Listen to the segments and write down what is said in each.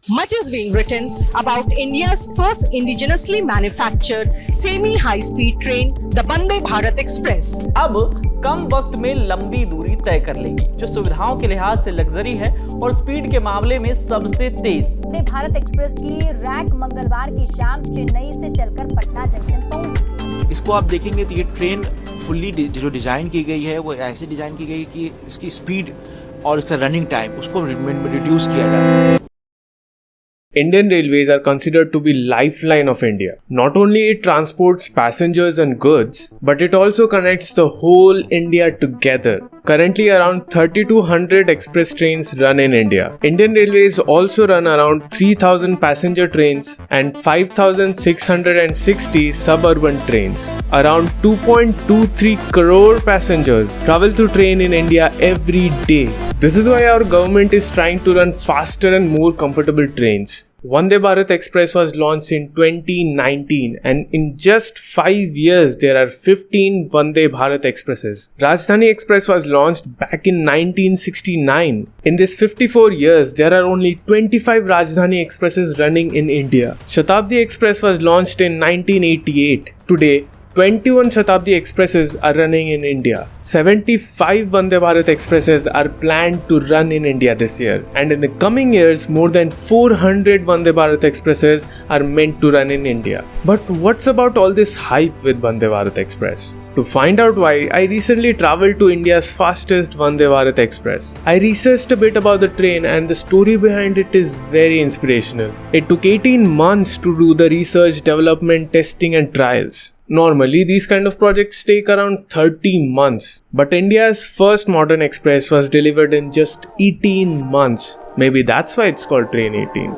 Much is being written about India's first indigenously manufactured semi-high-speed train, the Vande Bharat Express. अब कम वक्त में लंबी दूरी तय कर लेगी, जो सुविधाओं के लिहाज से लग्जरी है और स्पीड के मामले में सबसे तेज। वंदे भारत एक्सप्रेस की रैक मंगलवार की शाम चेन्नई से चलकर पटना जंक्शन पहुंच चुकी है। इसको आप देखेंगे तो ये ट्रेन फुल्ली जो डिजाइन की गई है वो ऐसे डिजाइन की गई कि इसकी स्पीड और इसका रनिंग टाइम उसको रिड्यूस किया जा सके। Indian Railways are considered to be lifeline of India. Not only it transports passengers and goods, but it also connects the whole India together. Currently around 3200 express trains run in India. Indian Railways also run around 3000 passenger trains and 5660 suburban trains. Around 2.23 crore passengers travel through train in India every day. This is why our government is trying to run faster and more comfortable trains. Vande Bharat Express was launched in 2019 and in just 5 years there are 15 Vande Bharat Expresses. Rajdhani Express was launched back in 1969. In this 54 years there are only 25 Rajdhani Expresses running in India. Shatabdi Express was launched in 1988. Today 21 Shatabdi Expresses are running in India. 75 Vande Bharat Expresses are planned to run in India this year. And in the coming years, more than 400 Vande Bharat Expresses are meant to run in India. But what's about all this hype with Vande Bharat Express? To find out why, I recently traveled to India's fastest Vande Bharat Express. I researched a bit about the train and the story behind it is very inspirational. It took 18 months to do the research, development, testing and trials. Normally, these kind of projects take around 30 months. But India's first modern express was delivered in just 18 months. Maybe that's why it's called Train 18.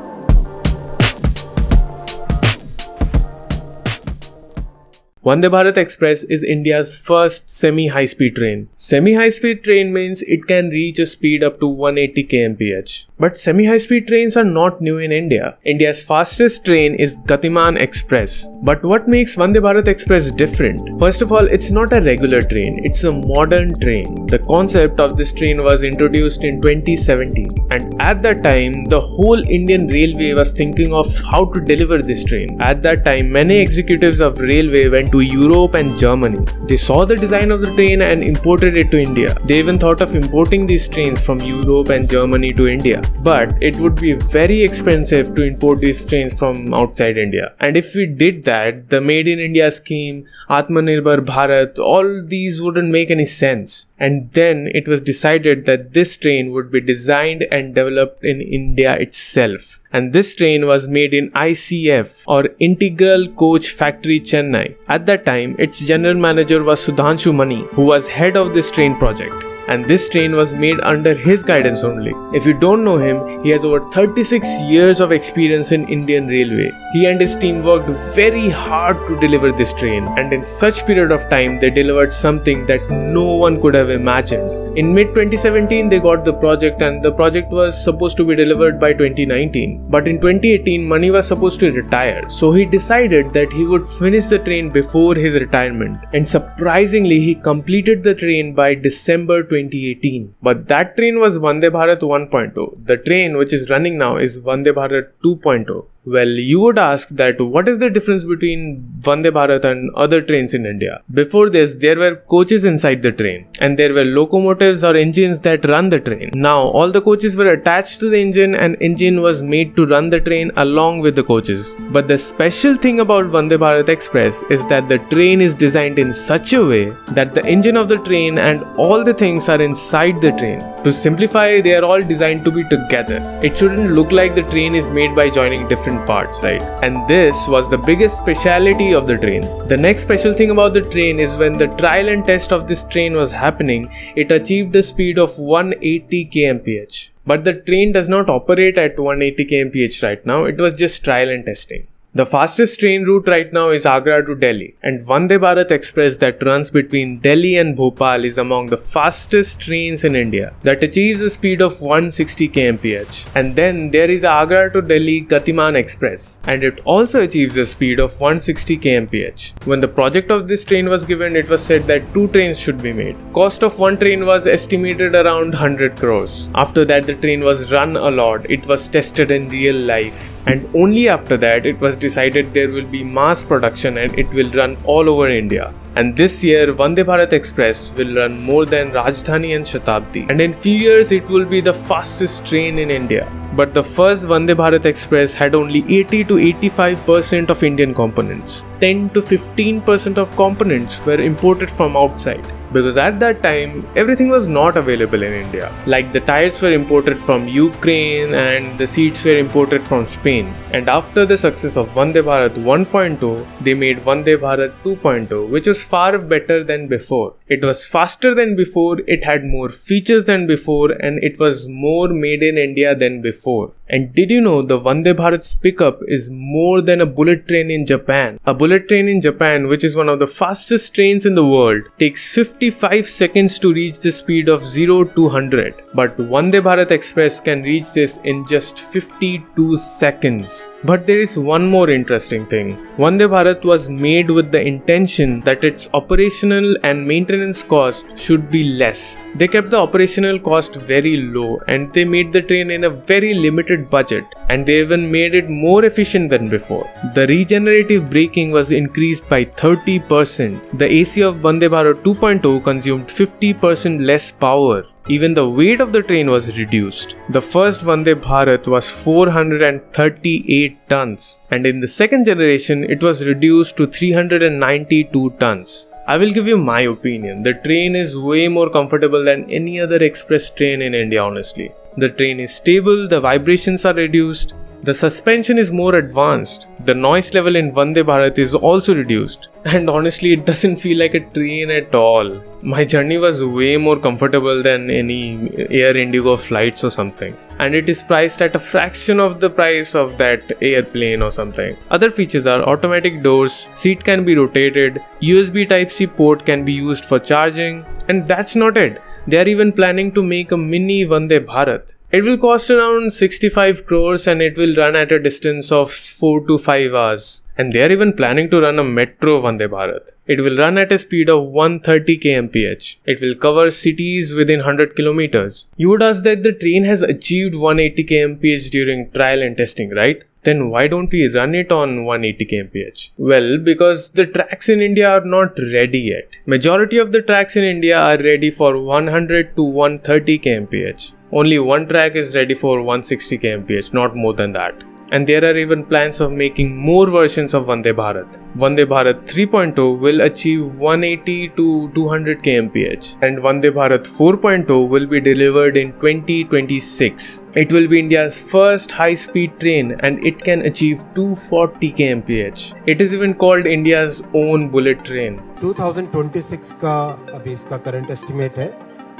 Vande Bharat Express is India's first semi-high-speed train. Semi-high-speed train means it can reach a speed up to 180 kmph. But semi-high-speed trains are not new in India. India's fastest train is Gatiman Express. But what makes Vande Bharat Express different? First of all, it's not a regular train, it's a modern train. The concept of this train was introduced in 2017. And at that time, the whole Indian Railway was thinking of how to deliver this train. At that time, many executives of Railway went to Europe and Germany. They saw the design of the train and imported it to India. They even thought of importing these trains from Europe and Germany to India. But it would be very expensive to import these trains from outside India. And if we did that, the Made in India scheme, Atmanirbhar Bharat, all these wouldn't make any sense. And then it was decided that this train would be designed and developed in India itself. And this train was made in ICF or Integral Coach Factory Chennai. At that time, its general manager was Sudhanshu Mani, who was head of this train project. And this train was made under his guidance only. If you don't know him, he has over 36 years of experience in Indian Railway. He and his team worked very hard to deliver this train, and in such period of time, they delivered something that no one could have imagined. In mid-2017, they got the project and the project was supposed to be delivered by 2019. But in 2018, Mani was supposed to retire. So he decided that he would finish the train before his retirement. And surprisingly, he completed the train by December 2018. But that train was Vande Bharat 1.0. The train which is running now is Vande Bharat 2.0. Well, you would ask that what is the difference between Vande Bharat and other trains in India? Before this, there were coaches inside the train and there were locomotives or engines that run the train. Now, all the coaches were attached to the engine and engine was made to run the train along with the coaches. But the special thing about Vande Bharat Express is that the train is designed in such a way that the engine of the train and all the things are inside the train. To simplify, they are all designed to be together. It shouldn't look like the train is made by joining different parts, right? And this was the biggest speciality of the train. The next special thing about the train is when the trial and test of this train was happening, it achieved a speed of 180 kmph. But the train does not operate at 180 kmph right now, it was just trial and testing. The fastest train route right now is Agra to Delhi, and Vande Bharat Express that runs between Delhi and Bhopal is among the fastest trains in India that achieves a speed of 160 kmph. And then there is Agra to Delhi Gatiman Express, and it also achieves a speed of 160 kmph. When the project of this train was given, it was said that 2 trains should be made. Cost of one train was estimated around 100 crores. After that, the train was run a lot. It was tested in real life, and only after that it was decided there will be mass production and it will run all over India. And this year Vande Bharat Express will run more than Rajdhani and Shatabdi, and in few years it will be the fastest train in India. But the first Vande Bharat Express had only 80 to 85% of Indian components. 10 to 15% of components were imported from outside, because at that time everything was not available in India. Like the tires were imported from Ukraine and the seats were imported from Spain. And after the success of Vande Bharat 1.0, they made Vande Bharat 2.0, which was far better than before. It was faster than before, it had more features than before, and it was more made in India than before. And did you know the Vande Bharat's pickup is more than a bullet train in Japan? A bullet train in Japan, which is one of the fastest trains in the world, takes 55 seconds to reach the speed of 0 to 100. But Vande Bharat Express can reach this in just 52 seconds. But there is one more interesting thing. Vande Bharat was made with the intention that its operational and maintenance cost should be less. They kept the operational cost very low, and they made the train in a very limited budget, and they even made it more efficient than before. The regenerative braking was increased by 30%. The AC of Vande Bharat 2.0 consumed 50% less power. Even the weight of the train was reduced. The first Vande Bharat was 438 tons, and in the second generation it was reduced to 392 tons. I will give you my opinion. The train is way more comfortable than any other express train in India, honestly. The train is stable, the vibrations are reduced, the suspension is more advanced, the noise level in Vande Bharat is also reduced, and honestly it doesn't feel like a train at all. My journey was way more comfortable than any Air Indigo flights or something, and it is priced at a fraction of the price of that airplane or something. Other features are automatic doors, seat can be rotated, USB Type-C port can be used for charging, and that's not it. They are even planning to make a mini Vande Bharat. It will cost around 65 crores and it will run at a distance of 4 to 5 hours. And they are even planning to run a metro Vande Bharat. It will run at a speed of 130 kmph. It will cover cities within 100 kilometers. You would ask that the train has achieved 180 kmph during trial and testing, right? Then why don't we run it on 180 kmph? Well, because the tracks in India are not ready yet. Majority of the tracks in India are ready for 100 to 130 kmph. Only one track is ready for 160 kmph, not more than that. And there are even plans of making more versions of Vande Bharat. Vande Bharat 3.0 will achieve 180 to 200 kmph, and Vande Bharat 4.0 will be delivered in 2026. It will be India's first high-speed train and it can achieve 240 kmph. It is even called India's own bullet train. 2026 का अभी इसका current estimate है.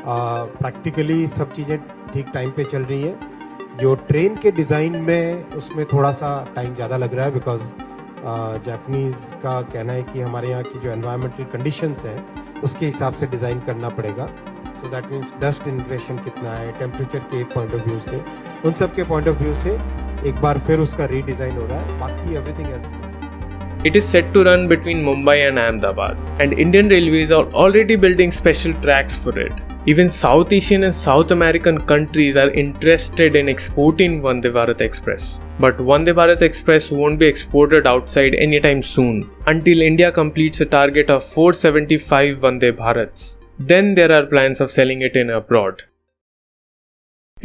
Practically सब चीज़ें ठीक time पे चल रही है. जो ट्रेन के डिज़ाइन में उसमें थोड़ा सा टाइम ज़्यादा लग रहा है, बिकॉज जापानीज़ का कहना है कि हमारे यहाँ की जो एनवायरमेंटल कंडीशंस हैं उसके हिसाब से डिज़ाइन करना पड़ेगा. So that means dust inflation कितना है, टेम्परेचर के एक पॉइंट ऑफ व्यू से, उन सब के पॉइंट ऑफ व्यू से एक बार फिर उसका रीडिज़ाइन हो रहा है. बाकी everything else. It is set to run between Mumbai and Ahmedabad, and Indian Railways are already building special tracks for it. Even South Asian and South American countries are interested in exporting Vande Bharat Express. But Vande Bharat Express won't be exported outside anytime soon, until India completes a target of 475 Vande Bharats. Then there are plans of selling it in abroad.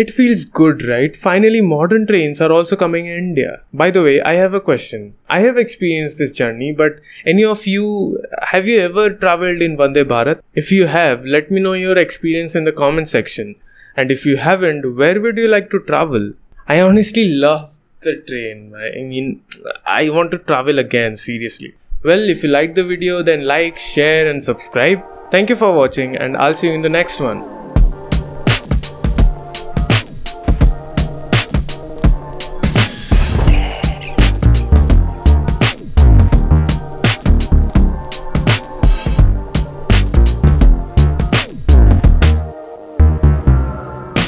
It feels good, right? Finally, modern trains are also coming in India. By the way, I have a question. I have experienced this journey, but have you ever traveled in Vande Bharat? If you have, let me know your experience in the comment section. And if you haven't, where would you like to travel? I honestly love the train. I want to travel again, seriously. Well, if you liked the video, then like, share and subscribe. Thank you for watching, and I'll see you in the next one.